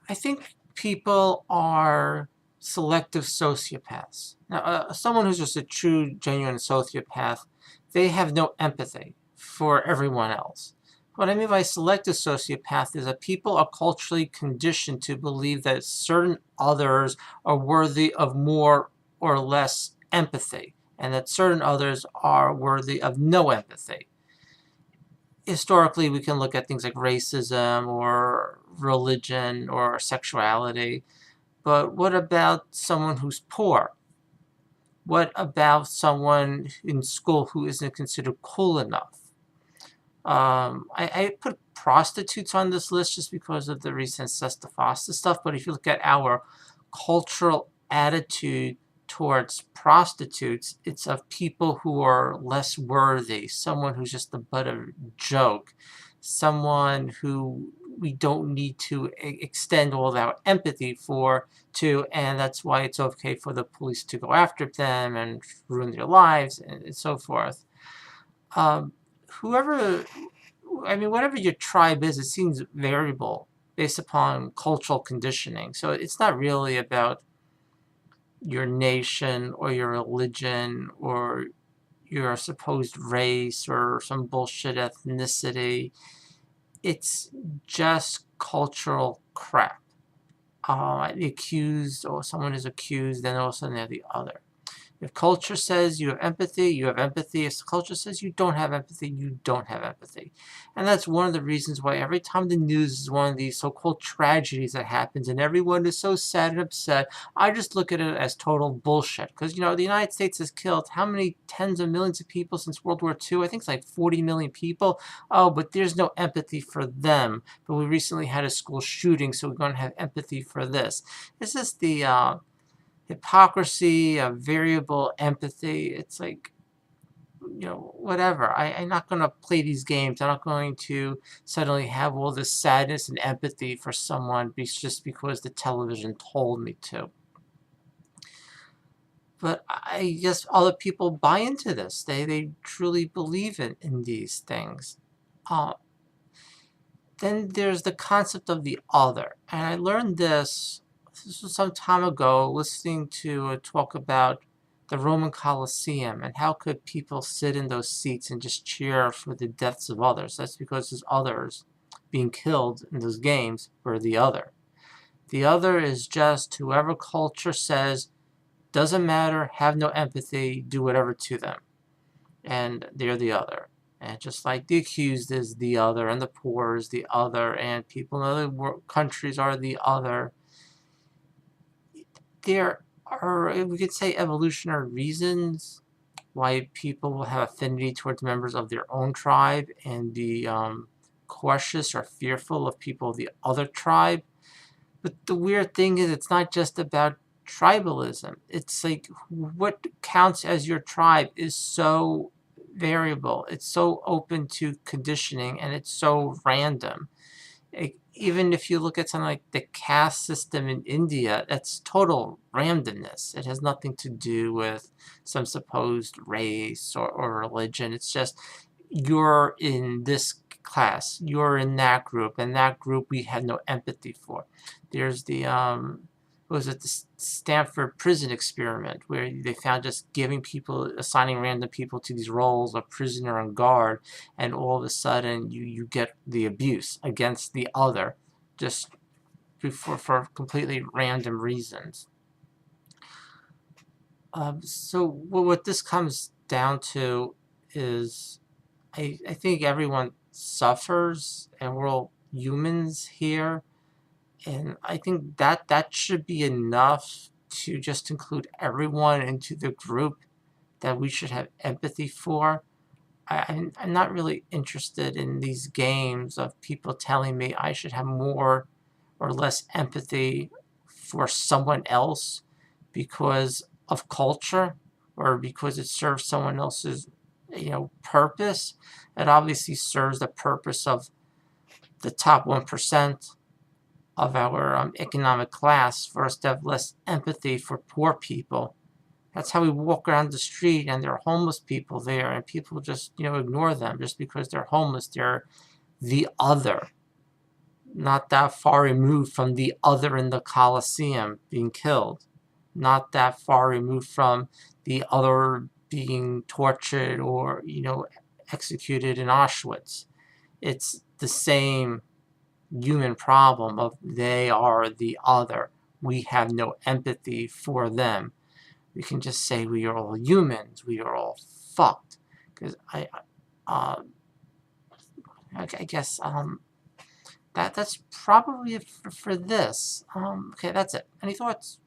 I think people are selective sociopaths. Now, someone who's just a true, genuine sociopath, they have no empathy for everyone else. What I mean by selective sociopath is that people are culturally conditioned to believe that certain others are worthy of more or less empathy, and that certain others are worthy of no empathy. Historically, we can look at things like racism or religion or sexuality, but what about someone who's poor? What about someone in school who isn't considered cool enough? I put prostitutes on this list just because of the recent Selective stuff, but if you look at our cultural attitude towards prostitutes, it's of people who are less worthy, someone who's just the butt of a joke, someone who we don't need to extend all of our empathy to, and that's why it's okay for the police to go after them and ruin their lives and so forth. Um, whoever, I mean, whatever your tribe is, it seems variable based upon cultural conditioning. So it's not really about your nation or your religion or your supposed race or some bullshit ethnicity. It's just cultural crap. The accused or someone is accused, then all of a sudden they're the other. If culture says you have empathy, you have empathy. If culture says you don't have empathy, you don't have empathy. And that's one of the reasons why every time the news is one of these so-called tragedies that happens and everyone is so sad and upset, I just look at it as total bullshit. Because, the United States has killed how many tens of millions of people since World War II? I think it's like 40 million people. Oh, but there's no empathy for them. But we recently had a school shooting, so we're going to have empathy for this. This is the hypocrisy, of variable empathy. It's like, whatever. I'm not going to play these games. I'm not going to suddenly have all this sadness and empathy for someone just because the television told me to. But I guess other people buy into this. They truly believe in these things. Uh, then there's the concept of the other. And I learned this was some time ago, listening to a talk about the Roman Colosseum and how could people sit in those seats and just cheer for the deaths of others. That's because those others being killed in those games were the other. The other is just whoever culture says, doesn't matter, have no empathy, do whatever to them. And they're the other. And just like the accused is the other, and the poor is the other, and people in other countries are the other, there are, we could say, evolutionary reasons why people will have affinity towards members of their own tribe and be cautious or fearful of people of the other tribe. But the weird thing is, it's not just about tribalism. It's like what counts as your tribe is so variable. It's so open to conditioning, and it's so random. Even if you look at something like the caste system in India, that's total randomness. It has nothing to do with some supposed race or religion. It's just you're in this class, you're in that group, and that group we have no empathy for. There's the was it the Stanford prison experiment where they found just giving people, assigning random people to these roles of prisoner and guard, and all of a sudden you get the abuse against the other, just for completely random reasons. So what this comes down to is, I think everyone suffers, and we're all humans here. And I think that should be enough to just include everyone into the group that we should have empathy for. I'm not really interested in these games of people telling me I should have more or less empathy for someone else because of culture or because it serves someone else's purpose. It obviously serves the purpose of the top 1% of our economic class for us to have less empathy for poor people. That's how we walk around the street and there are homeless people there and people just, ignore them just because they're homeless. They're the other. not that far removed from the other in the Colosseum being killed, not that far removed from the other being tortured or, executed in Auschwitz. It's the same human problem of they are the other. We have no empathy for them. We can just say we are all humans. We are all fucked. Because uh, I guess that's probably it for this. Okay, that's it. Any thoughts?